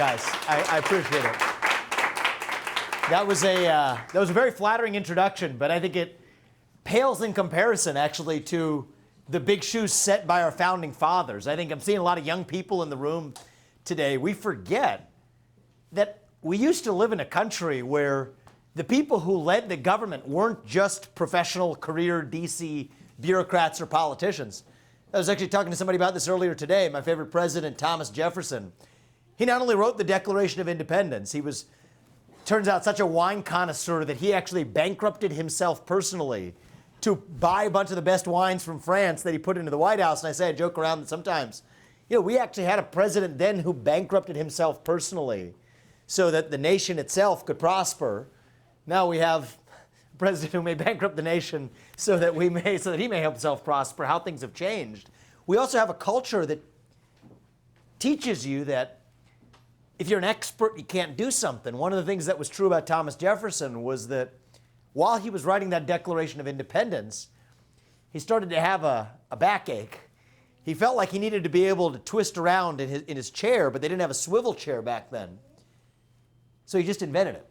guys. I appreciate it. That was a very flattering introduction, but I think it pales in comparison, actually, to the big shoes set by our founding fathers. I think I'm seeing a lot of young people in the room today. We forget that we used to live in a country where the people who led the government weren't just professional career DC bureaucrats or politicians. I was actually talking to somebody about this earlier today. My favorite president, Thomas Jefferson. He not only wrote the Declaration of Independence, he was, turns out, such a wine connoisseur that he actually bankrupted himself personally to buy a bunch of the best wines from France that he put into the White House. And I say, I joke around that sometimes, we actually had a president then who bankrupted himself personally so that the nation itself could prosper. Now we have a president who may bankrupt the nation so that he may help himself prosper. How things have changed. We also have a culture that teaches you that if you're an expert, you can't do something. One of the things that was true about Thomas Jefferson was that while he was writing that Declaration of Independence, he started to have a backache. He felt like he needed to be able to twist around in his chair, but they didn't have a swivel chair back then. So he just invented it.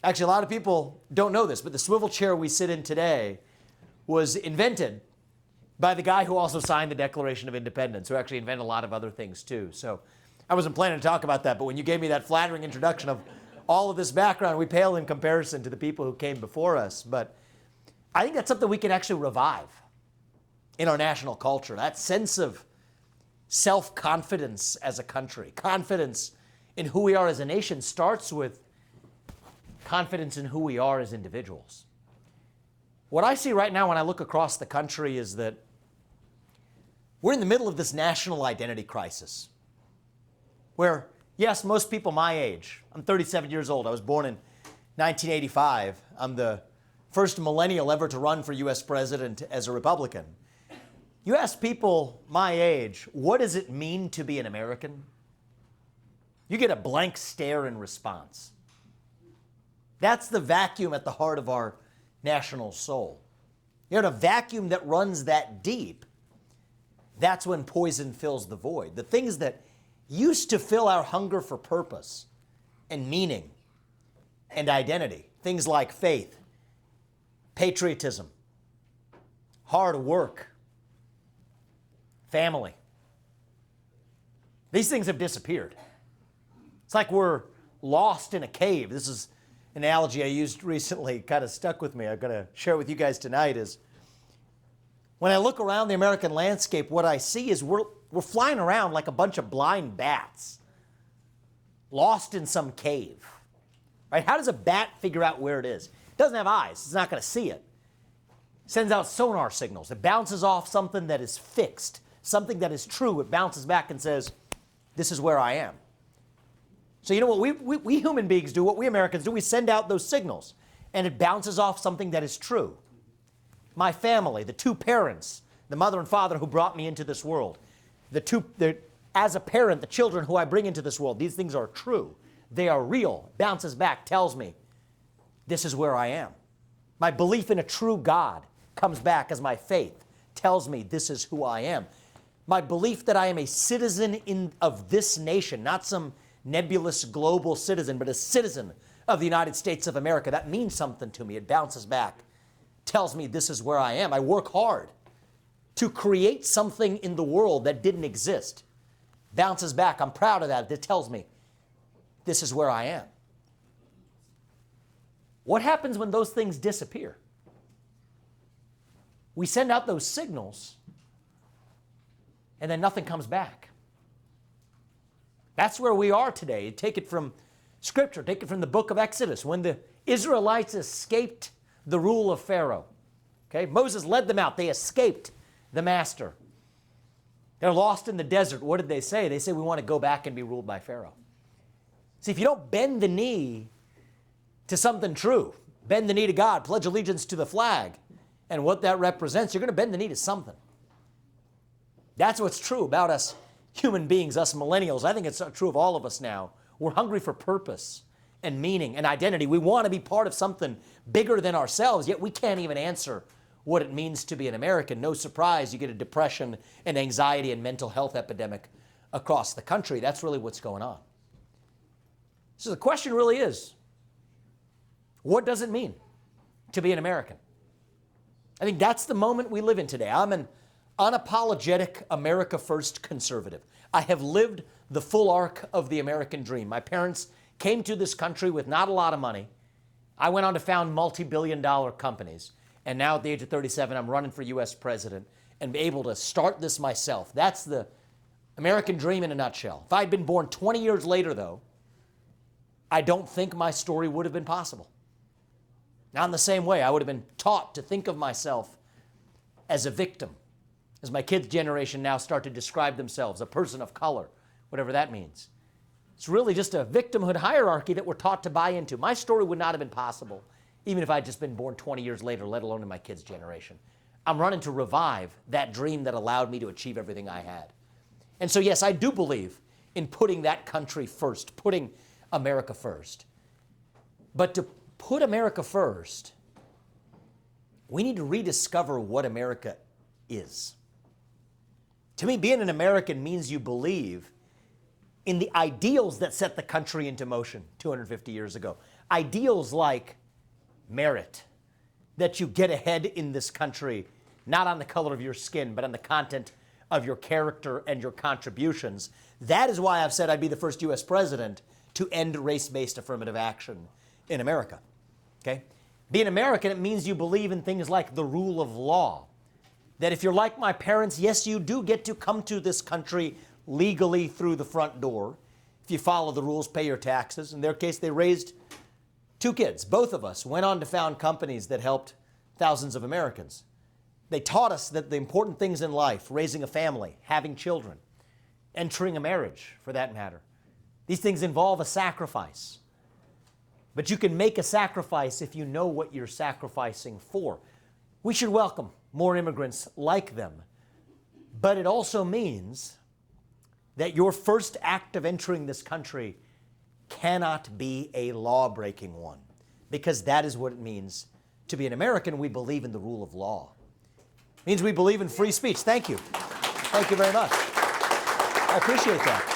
Actually, a lot of people don't know this, but the swivel chair we sit in today was invented by the guy who also signed the Declaration of Independence, who actually invented a lot of other things too. So I wasn't planning to talk about that, but when you gave me that flattering introduction of all of this background, we pale in comparison to the people who came before us. But I think that's something we can actually revive in our national culture, that sense of self-confidence as a country. Confidence in who we are as a nation starts with confidence in who we are as individuals. What I see right now when I look across the country is that we're in the middle of this national identity crisis where, yes, most people my age, I'm 37 years old, I was born in 1985, I'm the first millennial ever to run for US president as a Republican. You ask people my age, what does it mean to be an American? You get a blank stare in response. That's the vacuum at the heart of our national soul. In a vacuum that runs that deep, that's when poison fills the void. The things that used to fill our hunger for purpose and meaning and identity, things like faith, patriotism, hard work, family. These things have disappeared. It's like we're lost in a cave. This is an analogy I used recently, kind of stuck with me. I'm going to share it with you guys tonight. Is when I look around the American landscape, what I see is we're flying around like a bunch of blind bats, lost in some cave. Right? How does a bat figure out where it is? It doesn't have eyes. It's not going to see it. It sends out sonar signals. It bounces off something that is fixed, something that is true. It bounces back and says, this is where I am. So you know what we human beings do, what we Americans do, we send out those signals, and it bounces off something that is true. My family, the two parents, the mother and father who brought me into this world, as a parent, the children who I bring into this world, these things are true. They are real. Bounces back, tells me, this is where I am. My belief in a true God comes back as my faith, tells me this is who I am. My belief that I am a citizen of this nation, not some nebulous global citizen, but a citizen of the United States of America. That means something to me. It bounces back, tells me this is where I am. I work hard to create something in the world that didn't exist. Bounces back. I'm proud of that. It tells me this is where I am. What happens when those things disappear? We send out those signals, and then nothing comes back. That's where we are today. Take it from Scripture. Take it from the book of Exodus. When the Israelites escaped the rule of Pharaoh, okay, Moses led them out. They escaped the master. They're lost in the desert. What did they say? They say, we want to go back and be ruled by Pharaoh. See, if you don't bend the knee to something true, bend the knee to God, pledge allegiance to the flag, and what that represents, you're going to bend the knee to something. That's what's true about us human beings, us millennials. I think it's true of all of us now. We're hungry for purpose and meaning and identity. We want to be part of something bigger than ourselves, yet we can't even answer what it means to be an American. No surprise, you get a depression and anxiety and mental health epidemic across the country. That's really what's going on. So the question really is, what does it mean to be an American? I think that's the moment we live in today. I'm an unapologetic America First conservative. I have lived the full arc of the American dream. My parents came to this country with not a lot of money. I went on to found multi-billion-dollar companies. And now at the age of 37, I'm running for U.S. president and be able to start this myself. That's the American dream in a nutshell. If I'd been born 20 years later, though, I don't think my story would have been possible. Not in the same way. I would have been taught to think of myself as a victim, as my kids' generation now start to describe themselves, a person of color, whatever that means. It's really just a victimhood hierarchy that we're taught to buy into. My story would not have been possible, even if I'd just been born 20 years later, let alone in my kids' generation. I'm running to revive that dream that allowed me to achieve everything I had. And so, yes, I do believe in putting that country first, putting America first. But to put America first, we need to rediscover what America is. To me, being an American means you believe in the ideals that set the country into motion 250 years ago. Ideals like merit, that you get ahead in this country, not on the color of your skin, but on the content of your character and your contributions. That is why I've said I'd be the first U.S. president to end race-based affirmative action in America. Okay? Being American, it means you believe in things like the rule of law. That if you're like my parents, yes, you do get to come to this country legally through the front door. If you follow the rules, pay your taxes. In their case, they raised 2 kids. Both of us went on to found companies that helped thousands of Americans. They taught us that the important things in life, raising a family, having children, entering a marriage, for that matter, these things involve a sacrifice. But you can make a sacrifice if you know what you're sacrificing for. We should welcome more immigrants like them. But it also means that your first act of entering this country cannot be a law-breaking one, because that is what it means to be an American. We believe in the rule of law. It means we believe in free speech. Thank you. Thank you very much. I appreciate that.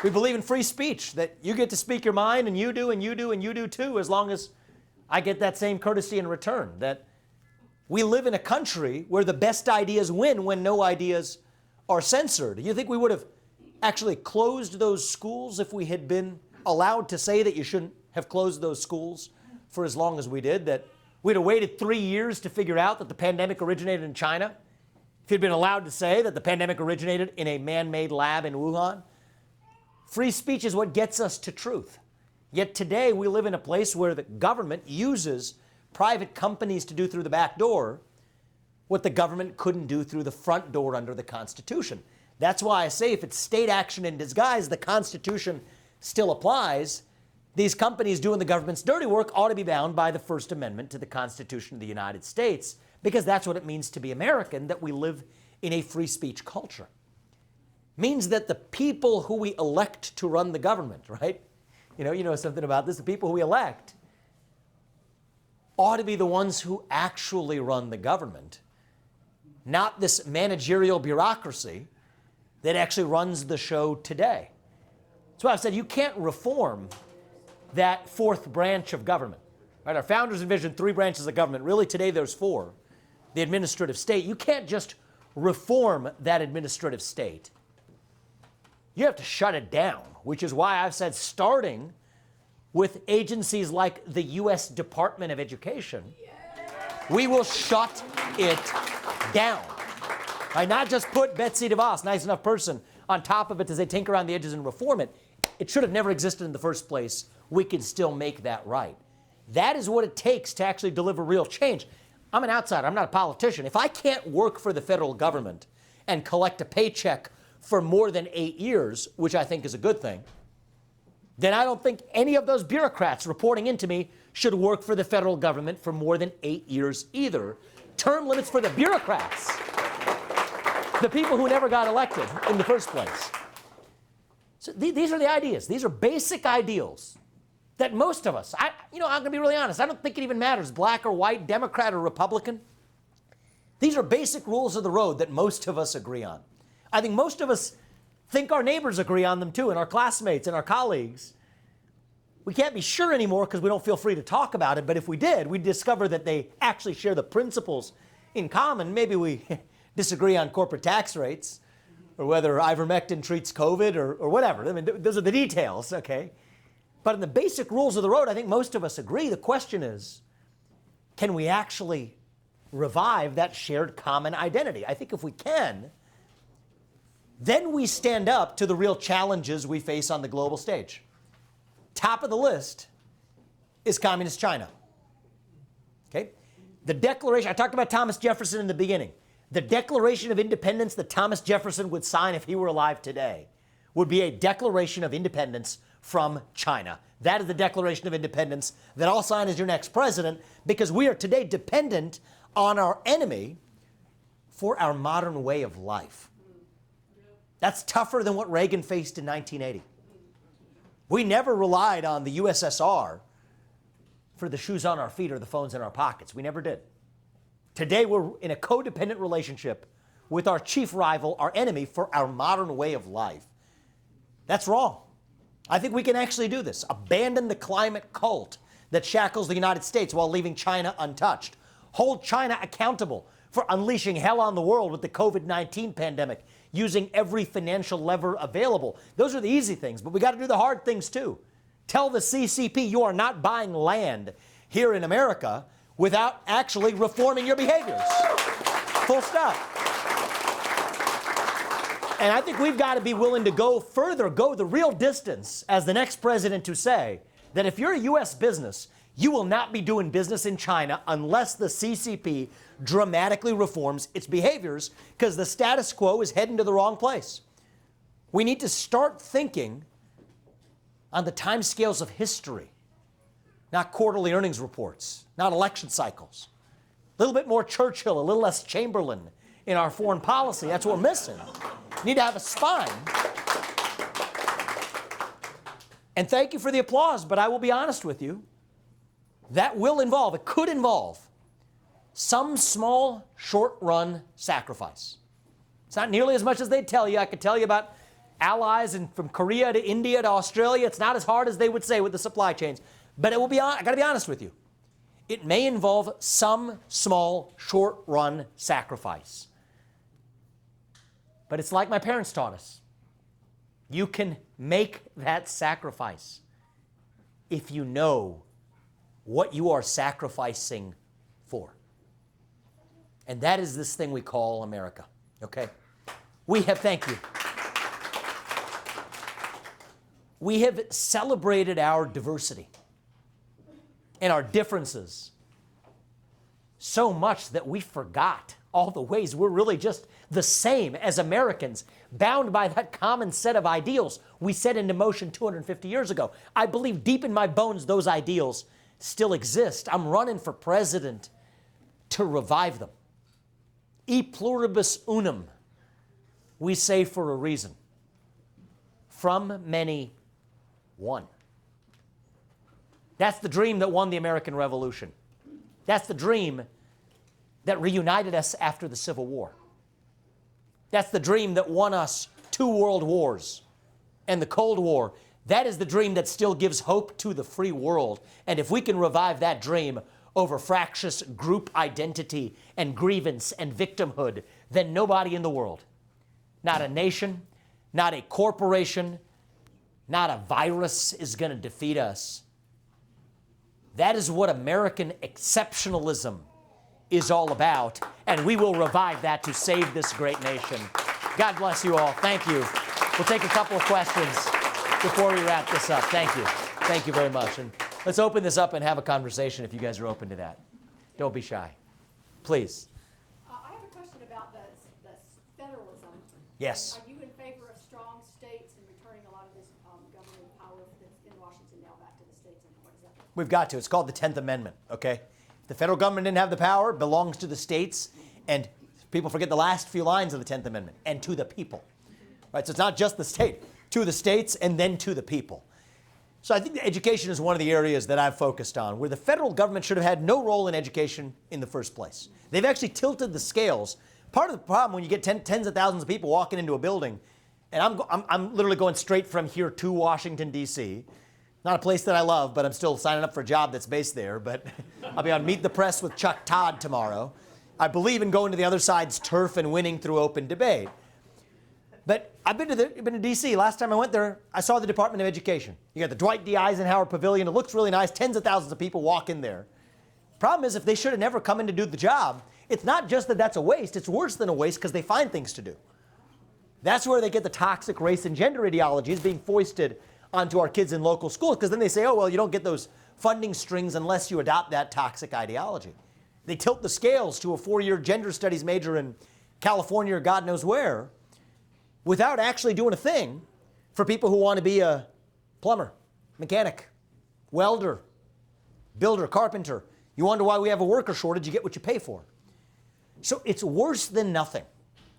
We believe in free speech, that you get to speak your mind, and you do, and you do, and you do too, as long as I get that same courtesy in return. That we live in a country where the best ideas win when no ideas are censored. You think we would have actually closed those schools if we had been allowed to say that you shouldn't have closed those schools for as long as we did? That we'd have waited 3 years to figure out that the pandemic originated in China? If you'd been allowed to say that the pandemic originated in a man-made lab in Wuhan? Free speech is what gets us to truth. Yet today we live in a place where the government uses private companies to do through the back door what the government couldn't do through the front door under the Constitution. That's why I say if it's state action in disguise, the Constitution still applies. These companies doing the government's dirty work ought to be bound by the First Amendment to the Constitution of the United States, because that's what it means to be American, that we live in a free speech culture. It means that the people who we elect to run the government, right? You know something about this. The people who we elect ought to be the ones who actually run the government, not this managerial bureaucracy that actually runs the show today. That's why I've said you can't reform that fourth branch of government. Right? Our founders envisioned 3 branches of government. Really, today there's 4. The administrative state. You can't just reform that administrative state. You have to shut it down, which is why I've said starting with agencies like the U.S. Department of Education, we will shut it down. Right? Not just put Betsy DeVos, nice enough person, on top of it to say tinker around the edges and reform it. It should have never existed in the first place. We can still make that right. That is what it takes to actually deliver real change. I'm an outsider. I'm not a politician. If I can't work for the federal government and collect a paycheck for more than 8 years, which I think is a good thing, then I don't think any of those bureaucrats reporting into me should work for the federal government for more than 8 years either. Term limits for the bureaucrats, the people who never got elected in the first place. So these are the ideas. These are basic ideals that most of us, I'm going to be really honest, I don't think it even matters, black or white, Democrat or Republican. These are basic rules of the road that most of us agree on. I think most of us think our neighbors agree on them too, and our classmates and our colleagues. We can't be sure anymore because we don't feel free to talk about it, but if we did, we'd discover that they actually share the principles in common. Maybe we disagree on corporate tax rates or whether ivermectin treats COVID or whatever. I mean, those are the details, okay? But in the basic rules of the road, I think most of us agree. The question is, can we actually revive that shared common identity? I think if we can, then we stand up to the real challenges we face on the global stage. Top of the list is Communist China. Okay? The Declaration, I talked about Thomas Jefferson in the beginning. The Declaration of Independence that Thomas Jefferson would sign if he were alive today would be a Declaration of Independence from China. That is the Declaration of Independence that I'll sign as your next president, because we are today dependent on our enemy for our modern way of life. That's tougher than what Reagan faced in 1980. We never relied on the USSR for the shoes on our feet or the phones in our pockets. We never did. Today, we're in a codependent relationship with our chief rival, our enemy, for our modern way of life. That's wrong. I think we can actually do this. Abandon the climate cult that shackles the United States while leaving China untouched. Hold China accountable for unleashing hell on the world with the COVID-19 pandemic, using every financial lever available. Those are the easy things, but we got to do the hard things too. Tell the CCP you are not buying land here in America without actually reforming your behaviors. Full stop. And I think we've got to be willing to go further, go the real distance as the next president to say that if you're a U.S. business, you will not be doing business in China unless the CCP dramatically reforms its behaviors, because the status quo is heading to the wrong place. We need to start thinking on the timescales of history, not quarterly earnings reports, not election cycles. A little bit more Churchill, a little less Chamberlain in our foreign policy. That's what we're missing. We need to have a spine. And thank you for the applause, but I will be honest with you. That will involve, it could involve, some small, short-run sacrifice. It's not nearly as much as they'd tell you. I could tell you about allies from Korea to India to Australia. It's not as hard as they would say with the supply chains. But it will be, I got to be honest with you. It may involve some small, short-run sacrifice. But it's like my parents taught us. You can make that sacrifice if you know what you are sacrificing for. And that is this thing we call America, okay? Thank you. We have celebrated our diversity and our differences so much that we forgot all the ways we're really just the same as Americans, bound by that common set of ideals we set into motion 250 years ago. I believe deep in my bones those ideals still exist. I'm running for president to revive them. E pluribus unum, we say for a reason. From many, one. That's the dream that won the American Revolution. That's the dream that reunited us after the Civil War. That's the dream that won us 2 world wars and the Cold War. That is the dream that still gives hope to the free world. And if we can revive that dream over fractious group identity and grievance and victimhood, then nobody in the world, not a nation, not a corporation, not a virus is going to defeat us. That is what American exceptionalism is all about, and we will revive that to save this great nation. God bless you all. Thank you. We'll take a couple of questions before we wrap this up. Thank you. Thank you very much. And let's open this up and have a conversation if you guys are open to that. Don't be shy. Please. I have a question about the federalism. Yes. Are you in favor of strong states and returning a lot of this government power that's in Washington now back to the states? And what is that? We've got to. It's called the 10th Amendment, okay? The federal government didn't have the power, it belongs to the states, and people forget the last few lines of the 10th Amendment, and to the people. Right? So it's not just the state, to the states and then to the people. So I think education is one of the areas that I've focused on, where the federal government should have had no role in education in the first place. They've actually tilted the scales. Part of the problem when you get tens of thousands of people walking into a building And I'm literally going straight from here to Washington, D.C. Not a place that I love, but I'm still signing up for a job that's based there. But I'll be on Meet the Press with Chuck Todd tomorrow. I believe in going to the other side's turf and winning through open debate. But I've been to D.C. Last time I went there, I saw the Department of Education. You got the Dwight D. Eisenhower Pavilion. It looks really nice. Tens of thousands of people walk in there. Problem is, if they should have never come in to do the job, it's not just that that's a waste. It's worse than a waste because they find things to do. That's where they get the toxic race and gender ideologies being foisted onto our kids in local schools, because then they say, oh, well, you don't get those funding strings unless you adopt that toxic ideology. They tilt the scales to a 4-year gender studies major in California or God knows where without actually doing a thing for people who want to be a plumber, mechanic, welder, builder, carpenter. You wonder why we have a worker shortage, you get what you pay for. So it's worse than nothing.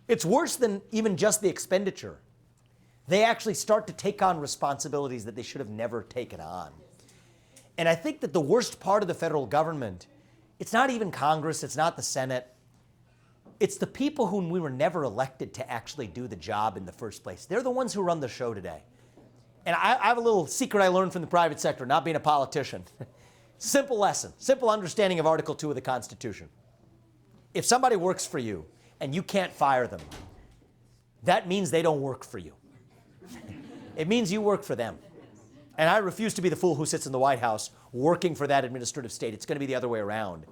It's worse than even just the expenditure. They actually start to take on responsibilities that they should have never taken on. And I think that the worst part of the federal government, it's not even Congress, it's not the Senate. It's the people whom we were never elected to actually do the job in the first place. They're the ones who run the show today. And I have a little secret I learned from the private sector, not being a politician. Simple lesson, simple understanding of Article 2 of the Constitution. If somebody works for you and you can't fire them, that means they don't work for you. It means you work for them. And I refuse to be the fool who sits in the White House working for that administrative state. It's going to be the other way around.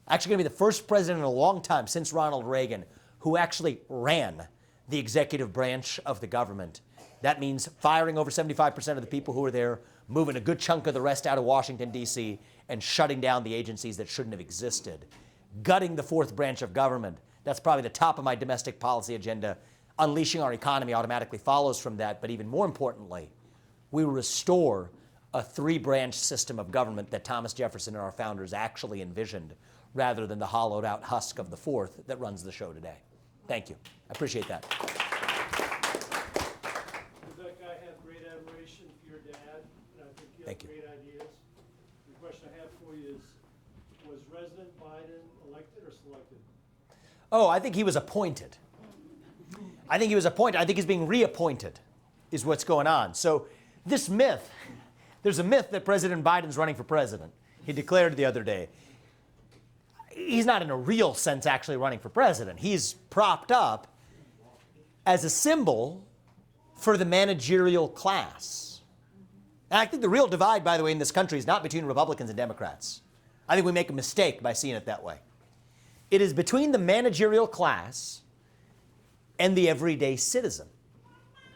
Actually going to be the first president in a long time since Ronald Reagan who actually ran the executive branch of the government. That means firing over 75% of the people who are there, moving a good chunk of the rest out of Washington, D.C., and shutting down the agencies that shouldn't have existed. Gutting the fourth branch of government. That's probably the top of my domestic policy agenda. Unleashing our economy automatically follows from that. But even more importantly, we restore a 3-branch system of government that Thomas Jefferson and our founders actually envisioned, rather than the hollowed out husk of the fourth that runs the show today. Thank you. I appreciate that. Vivek, I have great admiration for your dad, and I think you have great ideas. The question I have for you is, was President Biden elected or selected? Oh, I think he was appointed. I think he's being reappointed is what's going on. So this myth, there's a myth that President Biden's running for president. He declared the other day. He's not in a real sense actually running for president. He's propped up as a symbol for the managerial class. And I think the real divide, by the way, in this country is not between Republicans and Democrats. I think we make a mistake by seeing it that way. It is between the managerial class and the everyday citizen,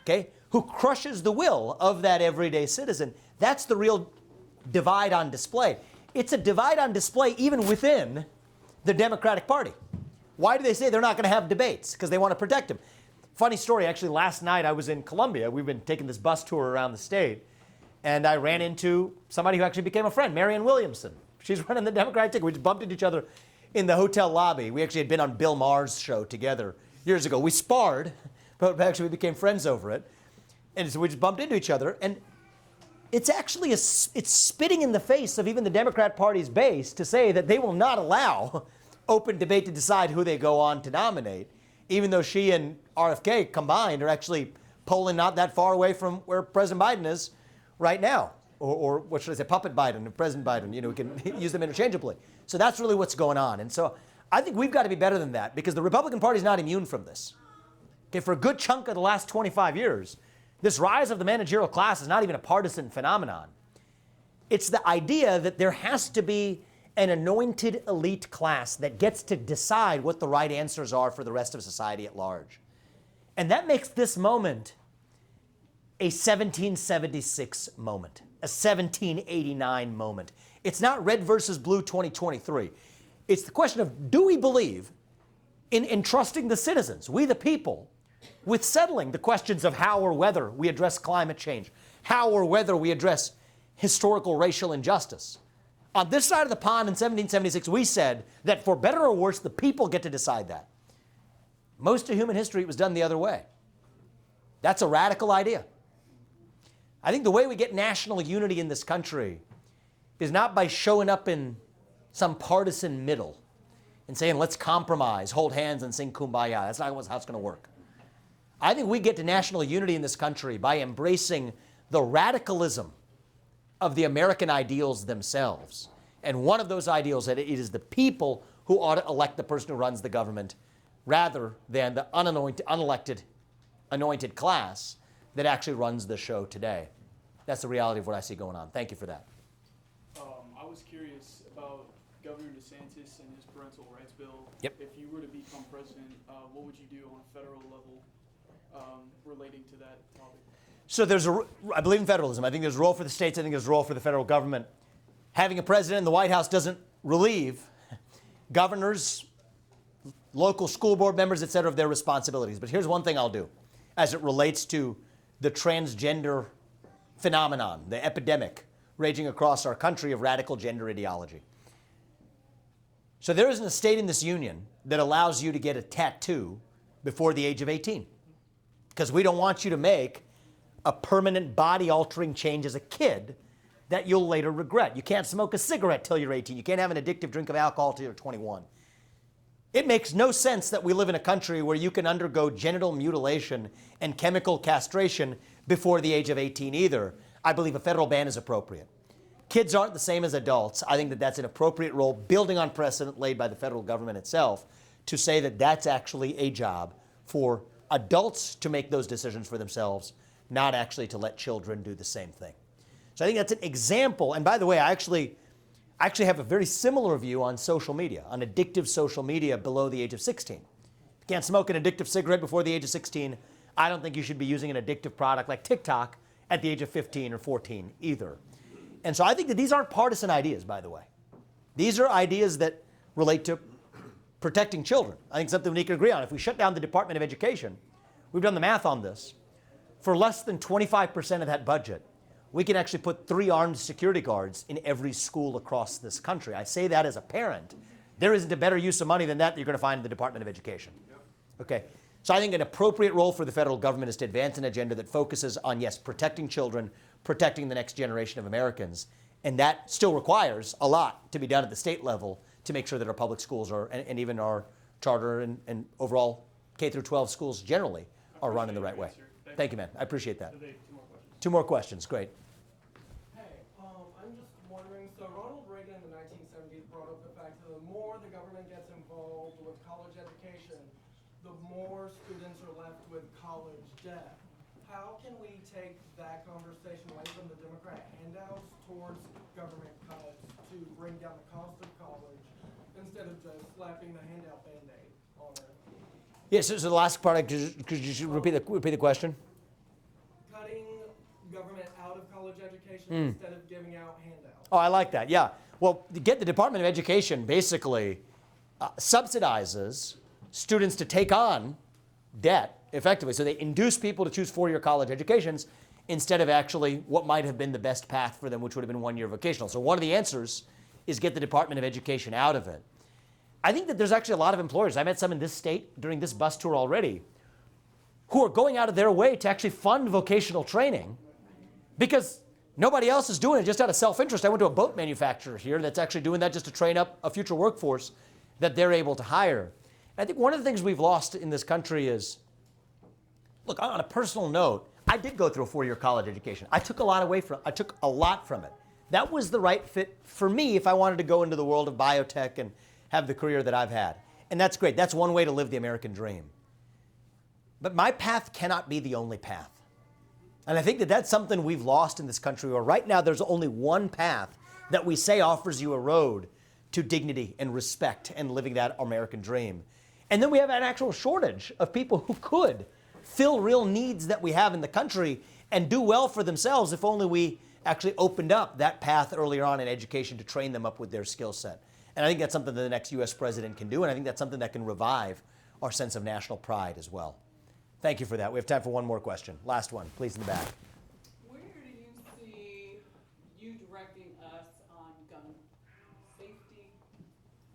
okay, who crushes the will of that everyday citizen. That's the real divide on display. It's a divide on display even within the Democratic Party. Why do they say they're not going to have debates? Because they want to protect them. Funny story, actually, last night I was in Columbia. We've been taking this bus tour around the state, and I ran into somebody who actually became a friend, Marianne Williamson. She's running the Democratic ticket. We just bumped into each other in the hotel lobby. We actually had been on Bill Maher's show together years ago. We sparred, but actually we became friends over it. And so we just bumped into each other. And it's actually it's spitting in the face of even the Democrat Party's base to say that they will not allow open debate to decide who they go on to nominate, even though she and RFK combined are actually polling not that far away from where President Biden is right now. Or what should I say, puppet Biden and President Biden. We can use them interchangeably. So that's really what's going on. And so I think we've got to be better than that, because the Republican Party is not immune from this. Okay, for a good chunk of the last 25 years, this rise of the managerial class is not even a partisan phenomenon. It's the idea that there has to be an anointed elite class that gets to decide what the right answers are for the rest of society at large. And that makes this moment a 1776 moment, a 1789 moment. It's not red versus blue 2023. It's the question of, do we believe in entrusting the citizens, we the people, with settling the questions of how or whether we address climate change, how or whether we address historical racial injustice. On this side of the pond in 1776, we said that for better or worse, the people get to decide that. Most of human history, it was done the other way. That's a radical idea. I think the way we get national unity in this country is not by showing up in some partisan middle and saying, let's compromise, hold hands, and sing Kumbaya. That's not how it's going to work. I think we get to national unity in this country by embracing the radicalism of the American ideals themselves. And one of those ideals that it is the people who ought to elect the person who runs the government rather than the unelected, anointed class that actually runs the show today. That's the reality of what I see going on. Thank you for that. I was curious about Governor DeSantis and his parental rights bill. Yep. If you were to become president, what would you do on a federal level relating to that topic? So I believe in federalism. I think there's a role for the states. I think there's a role for the federal government. Having a president in the White House doesn't relieve governors, local school board members, et cetera, of their responsibilities. But here's one thing I'll do as it relates to the transgender phenomenon, the epidemic raging across our country of radical gender ideology. So there isn't a state in this union that allows you to get a tattoo before the age of 18. Because we don't want you to make a permanent body-altering change as a kid that you'll later regret. You can't smoke a cigarette till you're 18. You can't have an addictive drink of alcohol till you're 21. It makes no sense that we live in a country where you can undergo genital mutilation and chemical castration before the age of 18 either. I believe a federal ban is appropriate. Kids aren't the same as adults. I think that that's an appropriate role, building on precedent laid by the federal government itself, to say that that's actually a job for adults to make those decisions for themselves, not actually to let children do the same thing. So I think that's an example. And by the way, I actually have a very similar view on social media, on addictive social media below the age of 16. If you can't smoke an addictive cigarette before the age of 16, I don't think you should be using an addictive product like TikTok at the age of 15 or 14 either. And so I think that these aren't partisan ideas, by the way. These are ideas that relate to protecting children. I think something we can agree on. If we shut down the Department of Education, we've done the math on this, for less than 25% of that budget, we can actually put 3 armed security guards in every school across this country. I say that as a parent. There isn't a better use of money than that you're going to find in the Department of Education. Okay. So I think an appropriate role for the federal government is to advance an agenda that focuses on, yes, protecting children, protecting the next generation of Americans. And that still requires a lot to be done at the state level to make sure that our public schools are, and even our charter and overall K through 12 schools generally are run in the right way. Thank you, man. I appreciate that. 2 more questions. Great. Hey, I'm just wondering, so Ronald Reagan in the 1970s brought up the fact that the more the government gets involved with college education, the more students are left with college debt. How can we take that conversation away from the Democrat handouts towards government cuts to bring down the cost of college instead of just slapping the handout Band-Aid on it? Yes, so the last part, could you repeat the question? Cutting government out of college education instead of giving out handouts. Oh, I like that. Yeah. Well, the Department of Education basically subsidizes students to take on debt effectively. So they induce people to choose 4-year college educations instead of actually what might have been the best path for them, which would have been 1-year vocational. So one of the answers is get the Department of Education out of it. I think that there's actually a lot of employers, I met some in this state during this bus tour already, who are going out of their way to actually fund vocational training because nobody else is doing it just out of self-interest. I went to a boat manufacturer here that's actually doing that just to train up a future workforce that they're able to hire. And I think one of the things we've lost in this country is, look, on a personal note, I did go through a 4-year college education. I took a lot from it. That was the right fit for me if I wanted to go into the world of biotech and have the career that I've had. And that's great. That's one way to live the American dream. But my path cannot be the only path. And I think that that's something we've lost in this country, where right now there's only one path that we say offers you a road to dignity and respect and living that American dream. And then we have an actual shortage of people who could fill real needs that we have in the country and do well for themselves if only we actually opened up that path earlier on in education to train them up with their skill set. And I think that's something that the next U.S. president can do, and I think that's something that can revive our sense of national pride as well. Thank you for that. We have time for one more question. Last one, please, in the back. Where do you see you directing us on gun safety?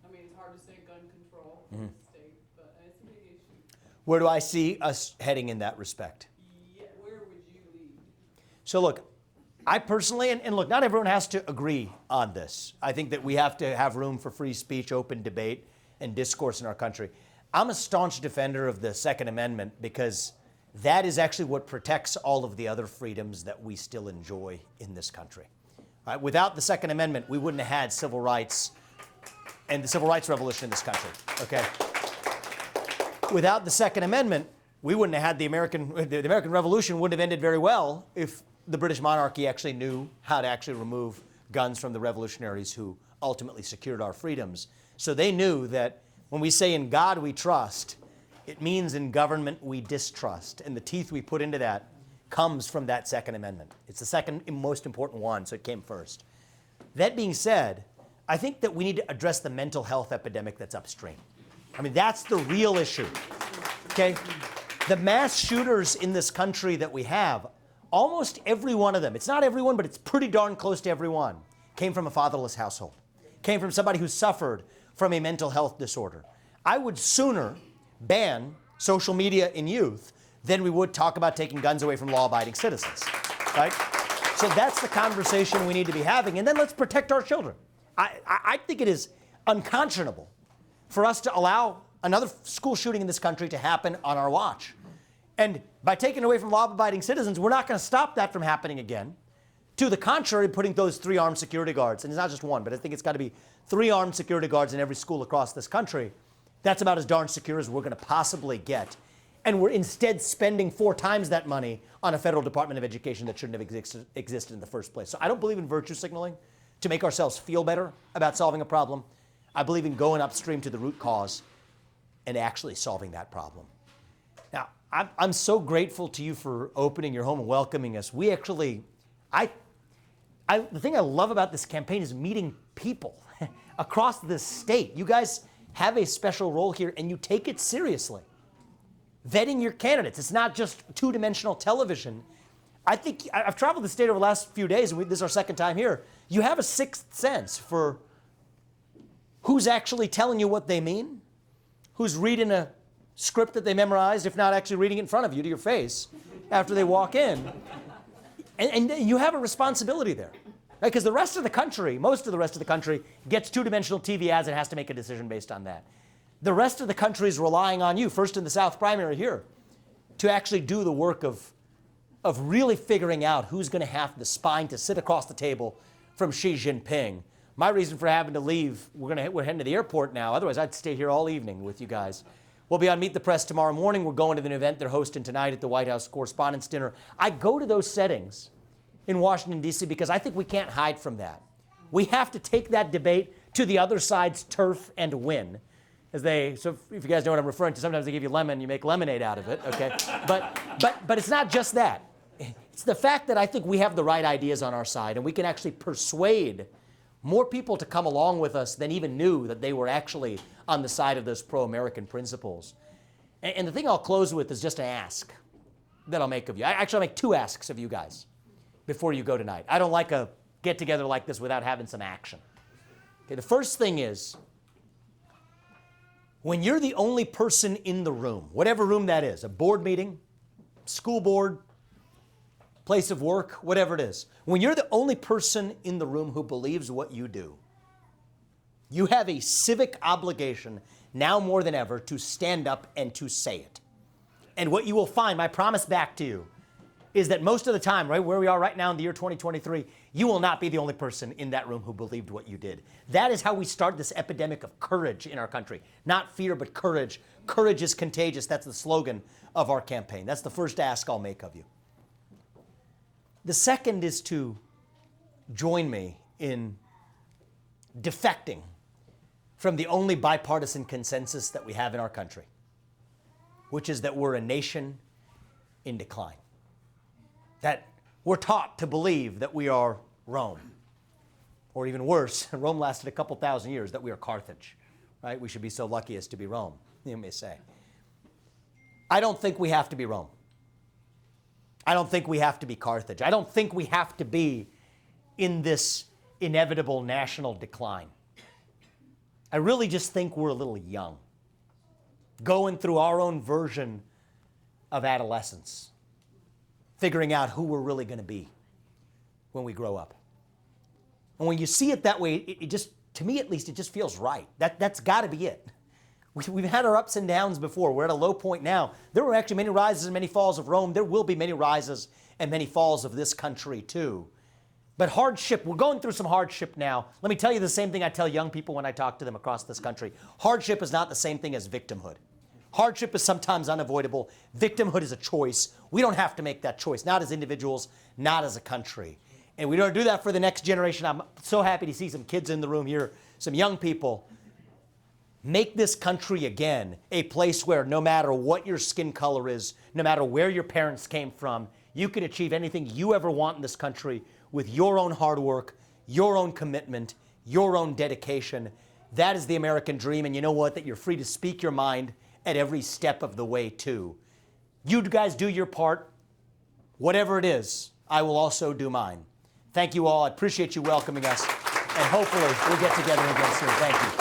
I mean, it's hard to say gun control in the state, but it's a big issue. Where do I see us heading in that respect? Yeah, where would you lead? So look, I personally, and look, not everyone has to agree on this. I think that we have to have room for free speech, open debate, and discourse in our country. I'm a staunch defender of the Second Amendment because that is actually what protects all of the other freedoms that we still enjoy in this country. All right? Without the Second Amendment, we wouldn't have had civil rights and the civil rights revolution in this country, okay? Without the Second Amendment, we wouldn't have had the American Revolution wouldn't have ended very well if the British monarchy actually knew how to actually remove guns from the revolutionaries who ultimately secured our freedoms. So they knew that when we say in God we trust, it means in government we distrust. And the teeth we put into that comes from that Second Amendment. It's the second most important one, so it came first. That being said, I think that we need to address the mental health epidemic that's upstream. I mean, that's the real issue, okay? The mass shooters in this country that we have, almost every one of them, it's not everyone, but it's pretty darn close to everyone, came from a fatherless household, came from somebody who suffered from a mental health disorder. I would sooner ban social media in youth than we would talk about taking guns away from law-abiding citizens, right? So that's the conversation we need to be having, and then let's protect our children. I think it is unconscionable for us to allow another school shooting in this country to happen on our watch. And by taking away from law-abiding citizens, we're not going to stop that from happening again. To the contrary, putting those 3 armed security guards, and it's not just one, but I think it's got to be 3 armed security guards in every school across this country, that's about as darn secure as we're going to possibly get. And we're instead spending 4 times that money on a federal Department of Education that shouldn't have existed in the first place. So I don't believe in virtue signaling to make ourselves feel better about solving a problem. I believe in going upstream to the root cause and actually solving that problem. Now, I'm so grateful to you for opening your home and welcoming us. We actually, the thing I love about this campaign is meeting people across this state. You guys have a special role here, and you take it seriously. Vetting your candidates. It's not just two-dimensional television. I think I've traveled the state over the last few days, and this is our second time here. You have a sixth sense for who's actually telling you what they mean, who's reading a script that they memorized, if not actually reading it in front of you to your face after they walk in. And you have a responsibility there. Because the rest of the country, most of the rest of the country, gets two-dimensional TV ads and has to make a decision based on that. The rest of the country is relying on you, first in the South primary here, to actually do the work of really figuring out who's going to have the spine to sit across the table from Xi Jinping. My reason for having to leave, we're heading to the airport now. Otherwise, I'd stay here all evening with you guys. We'll be on Meet the Press tomorrow morning. We're going to an event they're hosting tonight at the White House Correspondents' Dinner. I go to those settings in Washington, D.C. because I think we can't hide from that. We have to take that debate to the other side's turf and win. So if you guys know what I'm referring to, sometimes they give you lemon, you make lemonade out of it, okay? But it's not just that. It's the fact that I think we have the right ideas on our side, and we can actually persuade more people to come along with us than even knew that they were actually on the side of those pro-American principles. And the thing I'll close with is just an ask that I'll make of you. I'll make 2 asks of you guys before you go tonight. I don't like a get-together like this without having some action. Okay, the first thing is, when you're the only person in the room, whatever room that is, a board meeting, school board, place of work, whatever it is, when you're the only person in the room who believes what you do, you have a civic obligation now more than ever to stand up and to say it. And what you will find, my promise back to you, is that most of the time, right where we are right now in the year 2023, you will not be the only person in that room who believed what you did. That is how we start this epidemic of courage in our country. Not fear, but courage. Courage is contagious. That's the slogan of our campaign. That's the first ask I'll make of you. The second is to join me in defecting from the only bipartisan consensus that we have in our country, which is that we're a nation in decline. That we're taught to believe that we are Rome. Or even worse, Rome lasted a couple thousand years, that we are Carthage. Right? We should be so lucky as to be Rome, you may say. I don't think we have to be Rome. I don't think we have to be Carthage. I don't think we have to be in this inevitable national decline. I really just think we're a little young, going through our own version of adolescence, figuring out who we're really going to be when we grow up. And when you see it that way, it just, to me at least, it just feels right. That's got to be it. We've had our ups and downs before. We're at a low point now. There were actually many rises and many falls of Rome. There will be many rises and many falls of this country too. But hardship, we're going through some hardship now. Let me tell you the same thing I tell young people when I talk to them across this country. Hardship is not the same thing as victimhood. Hardship is sometimes unavoidable. Victimhood is a choice. We don't have to make that choice, not as individuals, not as a country. And we don't do that for the next generation. I'm so happy to see some kids in the room here, some young people. Make this country again a place where no matter what your skin color is, no matter where your parents came from, you can achieve anything you ever want in this country with your own hard work, your own commitment, your own dedication. That is the American dream, and you know what? That you're free to speak your mind at every step of the way too. You guys do your part. Whatever it is, I will also do mine. Thank you all. I appreciate you welcoming us, and hopefully we'll get together again soon. Thank you.